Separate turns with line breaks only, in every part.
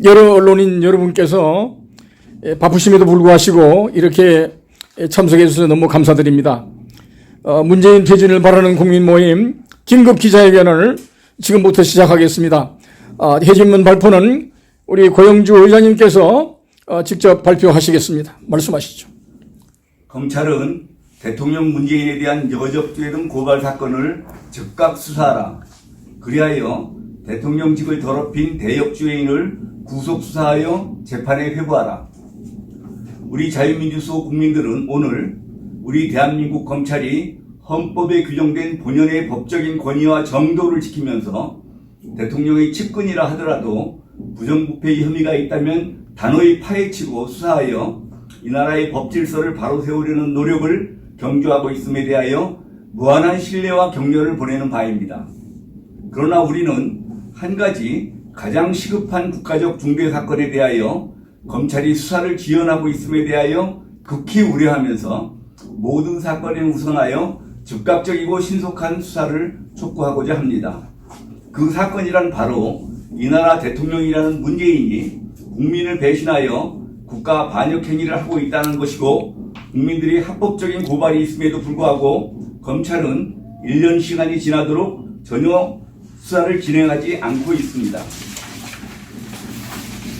여러 언론인 여러분께서 바쁘심에도 불구하고 이렇게 참석해 주셔서 너무 감사드립니다. 문재인 퇴진을 바라는 국민 모임 긴급 기자회견을 지금부터 시작하겠습니다. 해진문 발표는 우리 고영주 의장님께서 직접 발표하시겠습니다. 말씀하시죠.
검찰은 대통령 문재인에 대한 여적죄 등 고발 사건을 즉각 수사하라. 그리하여 대통령직을 더럽힌 대역죄인을 구속 수사하여 재판에 회부하라. 우리 자유민주수호 국민들은 오늘 우리 대한민국 검찰이 헌법에 규정된 본연의 법적인 권위와 정도를 지키면서 대통령의 측근이라 하더라도 부정부패의 혐의가 있다면 단호히 파헤치고 수사하여 이 나라의 법 질서를 바로 세우려는 노력을 경주하고 있음에 대하여 무한한 신뢰와 격려를 보내는 바입니다. 그러나 우리는 한 가지 가장 시급한 국가적 중대 사건에 대하여 검찰이 수사를 지연하고 있음에 대하여 극히 우려하면서 모든 사건에 우선하여 즉각적이고 신속한 수사를 촉구하고자 합니다. 그 사건이란 바로 이 나라 대통령이라는 문재인이 국민을 배신하여 국가 반역 행위를 하고 있다는 것이고, 국민들이 합법적인 고발이 있음에도 불구하고 검찰은 1년 시간이 지나도록 전혀 수사를 진행하지 않고 있습니다.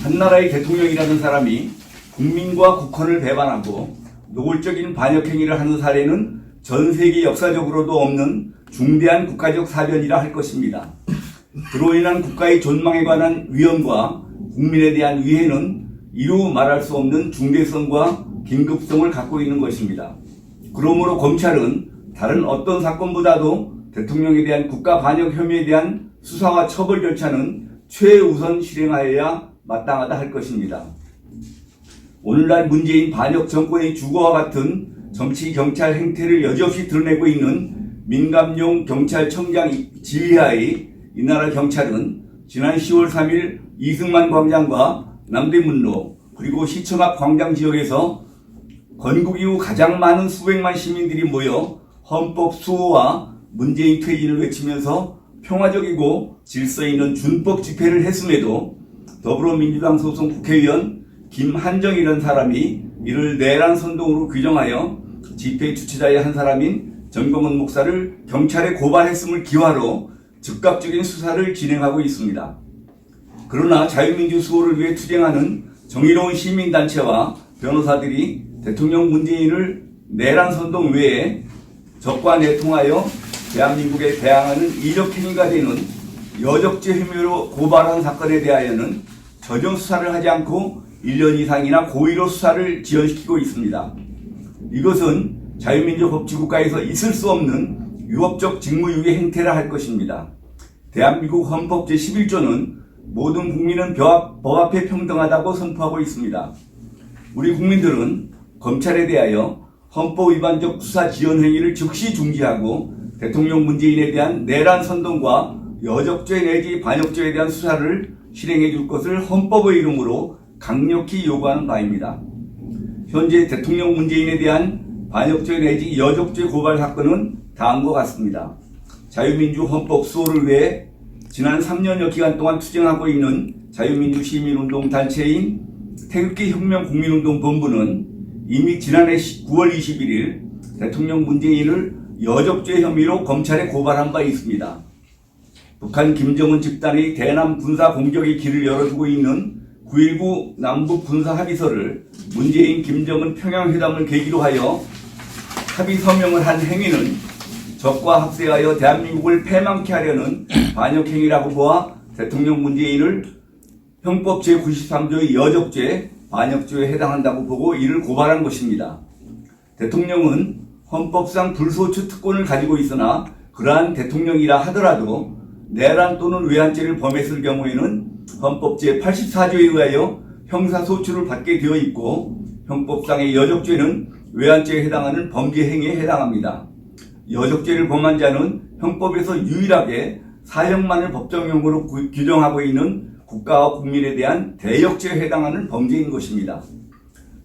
한나라의 대통령이라는 사람이 국민과 국헌을 배반하고 노골적인 반역 행위를 하는 사례는 전 세계 역사적으로도 없는 중대한 국가적 사변이라 할 것입니다. 그로 인한 국가의 존망에 관한 위험과 국민에 대한 위해는 이루 말할 수 없는 중대성과 긴급성을 갖고 있는 것입니다. 그러므로 검찰은 다른 어떤 사건보다도 대통령에 대한 국가 반역 혐의에 대한 수사와 처벌 절차는 최우선 실행하여야 마땅하다 할 것입니다. 오늘날 문재인 반역 정권의 주거와 같은 정치 경찰 행태를 여지없이 드러내고 있는 민감용 경찰청장 지휘하의 이 나라 경찰은 지난 10월 3일 이승만 광장과 남대문로 그리고 시청 앞 광장 지역에서 건국 이후 가장 많은 수백만 시민들이 모여 헌법 수호와 문재인 퇴진을 외치면서 평화적이고 질서 있는 준법 집회를 했음에도 더불어민주당 소속 국회의원 김한정이라는 사람이 이를 내란 선동으로 규정하여 집회 주최자의 한 사람인 전광훈 목사를 경찰에 고발했음을 기화로 즉각적인 수사를 진행하고 있습니다. 그러나 자유민주 수호를 위해 투쟁하는 정의로운 시민단체와 변호사들이 대통령 문재인을 내란 선동 외에 적과 내통하여 대한민국에 대항하는 이적 행위가 되는 여적죄 혐의로 고발한 사건에 대하여는 전혀 수사를 하지 않고 1년 이상이나 고의로 수사를 지연시키고 있습니다. 이것은 자유민주법치국가에서 있을 수 없는 위법적 직무유기 행태라 할 것입니다. 대한민국 헌법 제11조는 모든 국민은 법 앞에 평등하다고 선포하고 있습니다. 우리 국민들은 검찰에 대하여 헌법 위반적 수사 지연 행위를 즉시 중지하고 대통령 문재인에 대한 내란 선동과 여적죄 내지 반역죄에 대한 수사를 실행해 줄 것을 헌법의 이름으로 강력히 요구하는 바입니다. 현재 대통령 문재인에 대한 반역죄 내지 여적죄 고발 사건은 다음과 같습니다. 자유민주 헌법 수호를 위해 지난 3년여 기간 동안 투쟁하고 있는 자유민주 시민운동 단체인 태극기 혁명 국민운동본부는 이미 지난해 9월 21일 대통령 문재인을 여적죄 혐의로 검찰에 고발한 바 있습니다. 북한 김정은 집단의 대남 군사 공격의 길을 열어주고 있는 9.19 남북 군사 합의서를 문재인 김정은 평양회담을 계기로 하여 합의 서명을 한 행위는 적과 합세하여 대한민국을 패망케 하려는 반역 행위라고 보아 대통령 문재인을 형법 제93조의 여적죄, 반역죄에 해당한다고 보고 이를 고발한 것입니다. 대통령은 헌법상 불소추 특권을 가지고 있으나 그러한 대통령이라 하더라도 내란 또는 외환죄를 범했을 경우에는 헌법 제84조에 의하여 형사소추를 받게 되어 있고, 형법상의 여적죄는 외환죄에 해당하는 범죄 행위에 해당합니다. 여적죄를 범한 자는 형법에서 유일하게 사형만을 법정형으로 규정하고 있는 국가와 국민에 대한 대역죄에 해당하는 범죄인 것입니다.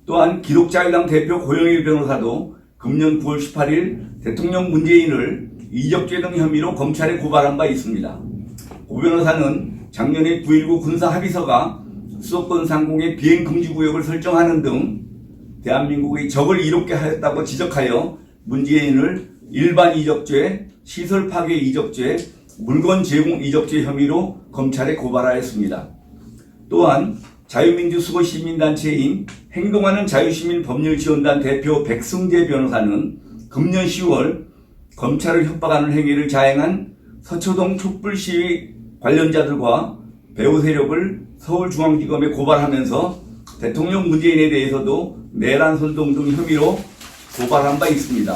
또한 기독자유당 대표 고영일 변호사도 금년 9월 18일 대통령 문재인을 이적죄 등 혐의로 검찰에 고발한 바 있습니다. 고 변호사는 작년에 9.19 군사 합의서가 수도권 상공에 비행 금지 구역을 설정하는 등 대한민국의 적을 이롭게 하였다고 지적하여 문재인을 일반 이적죄, 시설 파괴 이적죄, 물건 제공 이적죄 혐의로 검찰에 고발하였습니다. 또한 자유민주수거시민단체인 행동하는 자유시민법률지원단 대표 백승재 변호사는 금년 10월 검찰을 협박하는 행위를 자행한 서초동 촛불시위 관련자들과 배후 세력을 서울중앙지검에 고발하면서 대통령 문재인에 대해서도 내란 선동 등 혐의로 고발한 바 있습니다.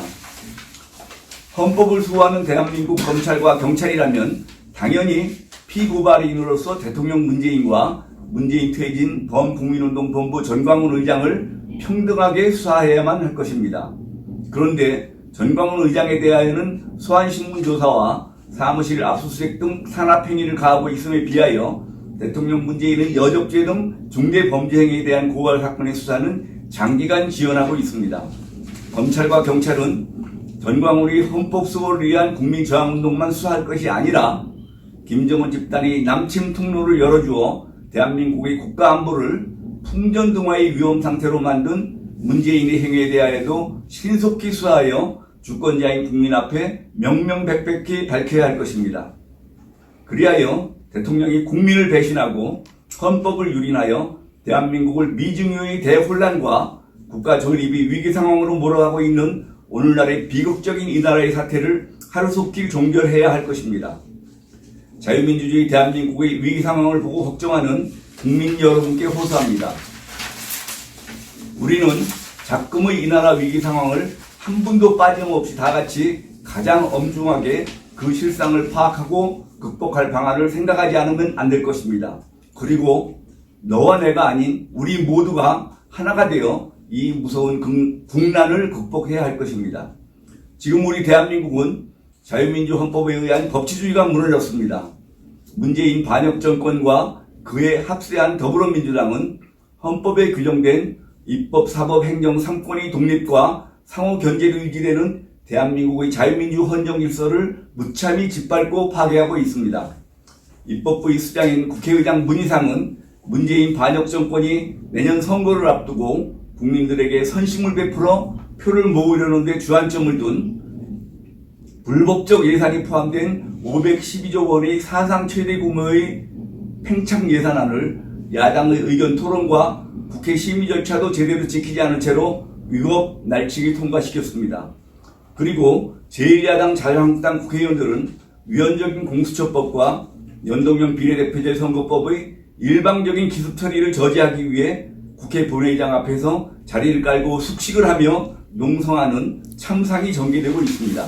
헌법을 수호하는 대한민국 검찰과 경찰이라면 당연히 피고발인으로서 대통령 문재인과 문재인 퇴진 범국민운동본부 전광훈 의장을 평등하게 수사해야만 할 것입니다. 그런데 전광훈 의장에 대하여는 수환신문 조사와 사무실 압수수색 등 산업행위를 가하고 있음에 비하여 대통령 문재인의 여적죄 등 중대범죄행위에 대한 고발 사건의 수사는 장기간 지연하고 있습니다. 검찰과 경찰은 전광훈이 헌법 수호를 위한 국민저항운동만 수사할 것이 아니라 김정은 집단이 남침 통로를 열어주어 대한민국의 국가안보를 풍전등화의 위험 상태로 만든 문재인의 행위에 대하여도 신속히 수사하여 주권자인 국민 앞에 명명백백히 밝혀야 할 것입니다. 그리하여 대통령이 국민을 배신하고 헌법을 유린하여 대한민국을 미증유의 대혼란과 국가 존립이 위기 상황으로 몰아가고 있는 오늘날의 비극적인 이 나라의 사태를 하루속히 종결해야 할 것입니다. 자유민주주의 대한민국의 위기 상황을 보고 걱정하는 국민 여러분께 호소합니다. 우리는 작금의 이 나라 위기 상황을 한 분도 빠짐없이 다 같이 가장 엄중하게 그 실상을 파악하고 극복할 방안을 생각하지 않으면 안 될 것입니다. 그리고 너와 내가 아닌 우리 모두가 하나가 되어 이 무서운 국난을 극복해야 할 것입니다. 지금 우리 대한민국은 자유민주 헌법에 의한 법치주의가 무너졌습니다. 문재인 반역 정권과 그에 합세한 더불어민주당은 헌법에 규정된 입법, 사법, 행정 3권의 독립과 상호 견제로 유지되는 대한민국의 자유민주 헌정 질서를 무참히 짓밟고 파괴하고 있습니다. 입법부의 수장인 국회의장 문희상은 문재인 반역 정권이 내년 선거를 앞두고 국민들에게 선심을 베풀어 표를 모으려는 데 주안점을 둔 불법적 예산이 포함된 512조 원의 사상 최대 규모의 팽창 예산안을 야당의 의견 토론과 국회 심의 절차도 제대로 지키지 않은 채로 위법 날치기 통과시켰습니다. 그리고 제1야당 자유한국당 국회의원들은 위헌적인 공수처법과 연동형 비례대표제 선거법의 일방적인 기습 처리를 저지하기 위해 국회 본회의장 앞에서 자리를 깔고 숙식을 하며 농성하는 참상이 전개되고 있습니다.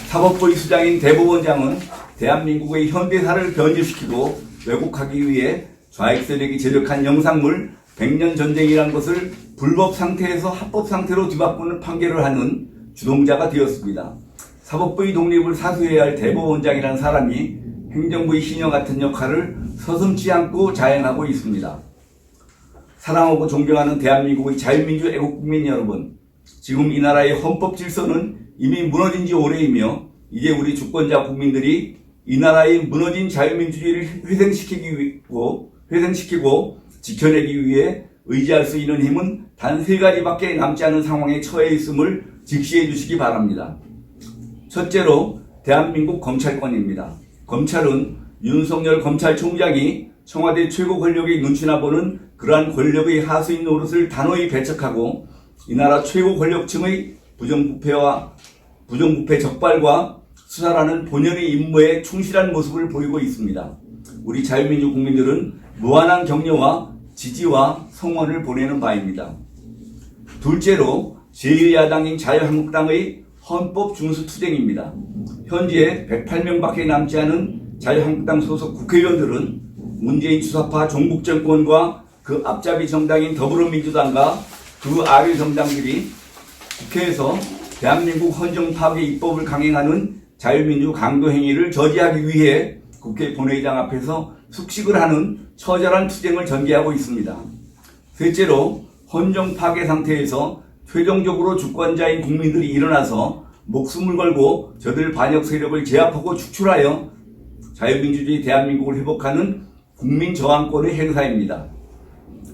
사법부의 수장인 대법원장은 대한민국의 현대사를 변질시키고 왜곡하기 위해 좌익 세력이 제작한 영상물 100년 전쟁이라는 것을 불법 상태에서 합법 상태로 뒤바꾸는 판결을 하는 주동자가 되었습니다. 사법부의 독립을 사수해야 할 대법원장이라는 사람이 행정부의 희녀 같은 역할을 서슴지 않고 자행하고 있습니다. 사랑하고 존경하는 대한민국의 자유민주 애국국민 여러분, 지금 이 나라의 헌법 질서는 이미 무너진 지 오래이며 이제 우리 주권자 국민들이 이 나라의 무너진 자유민주주의를 회생시키고 지켜내기 위해 의지할 수 있는 힘은 단 3가지밖에 남지 않은 상황에 처해 있음을 직시해 주시기 바랍니다. 첫째로 대한민국 검찰권입니다. 검찰은 윤석열 검찰총장이 청와대 최고 권력의 눈치나 보는 그러한 권력의 하수인 노릇을 단호히 배척하고 이 나라 최고 권력층의 부정부패 적발과 수사라는 본연의 임무에 충실한 모습을 보이고 있습니다. 우리 자유민주 국민들은 무한한 격려와 지지와 성원을 보내는 바입니다. 둘째로 제1야당인 자유한국당의 헌법 준수 투쟁입니다. 현재 108명밖에 남지 않은 자유한국당 소속 국회의원들은 문재인 주사파 종북정권과 그 앞잡이 정당인 더불어민주당과 그 아래 정당들이 국회에서 대한민국 헌정 파괴 입법을 강행하는 자유민주 강도 행위를 저지하기 위해 국회 본회의장 앞에서 숙식을 하는 처절한 투쟁을 전개하고 있습니다. 셋째로 헌정 파괴 상태에서 최종적으로 주권자인 국민들이 일어나서 목숨을 걸고 저들 반역 세력을 제압하고 축출하여 자유민주주의 대한민국을 회복하는 국민 저항권의 행사입니다.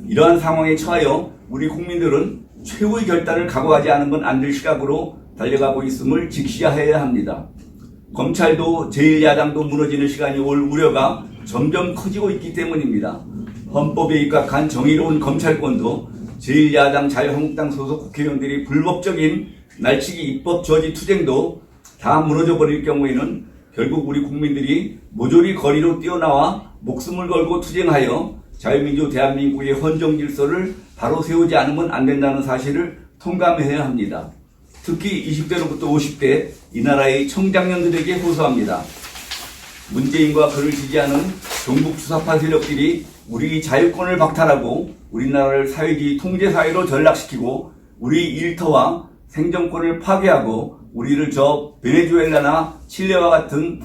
이러한 상황에 처하여 우리 국민들은 최후의 결단을 각오하지 않으면 안 될 시각으로 달려가고 있음을 직시해야 합니다. 검찰도 제1야당도 무너지는 시간이 올 우려가 점점 커지고 있기 때문입니다. 헌법에 입각한 정의로운 검찰권도 제1야당 자유한국당 소속 국회의원들이 불법적인 날치기 입법 저지 투쟁도 다 무너져 버릴 경우에는 결국 우리 국민들이 모조리 거리로 뛰어나와 목숨을 걸고 투쟁하여 자유민주 대한민국의 헌정 질서를 바로 세우지 않으면 안 된다는 사실을 통감해야 합니다. 특히 20대로부터 50대 이 나라의 청장년들에게 호소합니다. 문재인과 그를 지지하는 종북 수사파 세력들이 우리 자유권을 박탈하고 우리나라를 사회주의 통제사회로 전락시키고 우리 일터와 생존권을 파괴하고 우리를 저 베네수엘라나 칠레와 같은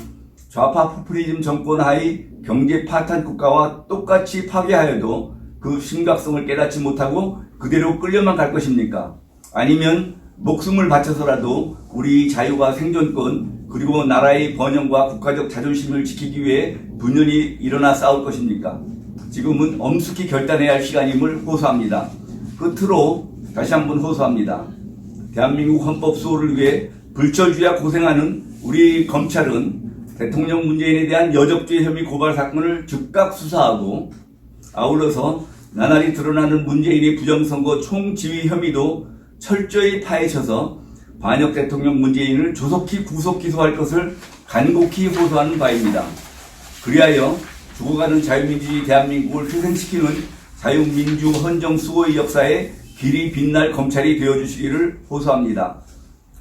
좌파 포퓰리즘 정권 하의 경제 파탄 국가와 똑같이 파괴하여도 그 심각성을 깨닫지 못하고 그대로 끌려만 갈 것입니까? 아니면 목숨을 바쳐서라도 우리 자유와 생존권 그리고 나라의 번영과 국가적 자존심을 지키기 위해 분연히 일어나 싸울 것입니까? 지금은 엄숙히 결단해야 할 시간임을 호소합니다. 끝으로 다시 한번 호소합니다. 대한민국 헌법 수호를 위해 불철주야 고생하는 우리 검찰은 대통령 문재인에 대한 여적죄 혐의 고발 사건을 즉각 수사하고 아울러서 나날이 드러나는 문재인의 부정선거 총지휘 혐의도 철저히 파헤쳐서 반역 대통령 문재인을 조속히 구속 기소할 것을 간곡히 호소하는 바입니다. 그리하여 죽어가는 자유민주주의 대한민국을 희생시키는 자유민주 헌정 수호의 역사에 길이 빛날 검찰이 되어주시기를 호소합니다.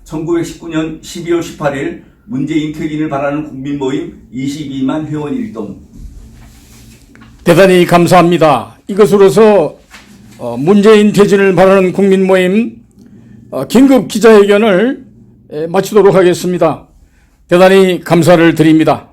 1919년 12월 18일 문재인 퇴진을 바라는 국민모임 22만 회원 일동.
대단히 감사합니다. 이것으로서 문재인 퇴진을 바라는 국민모임 긴급 기자회견을 마치도록 하겠습니다. 대단히 감사를 드립니다.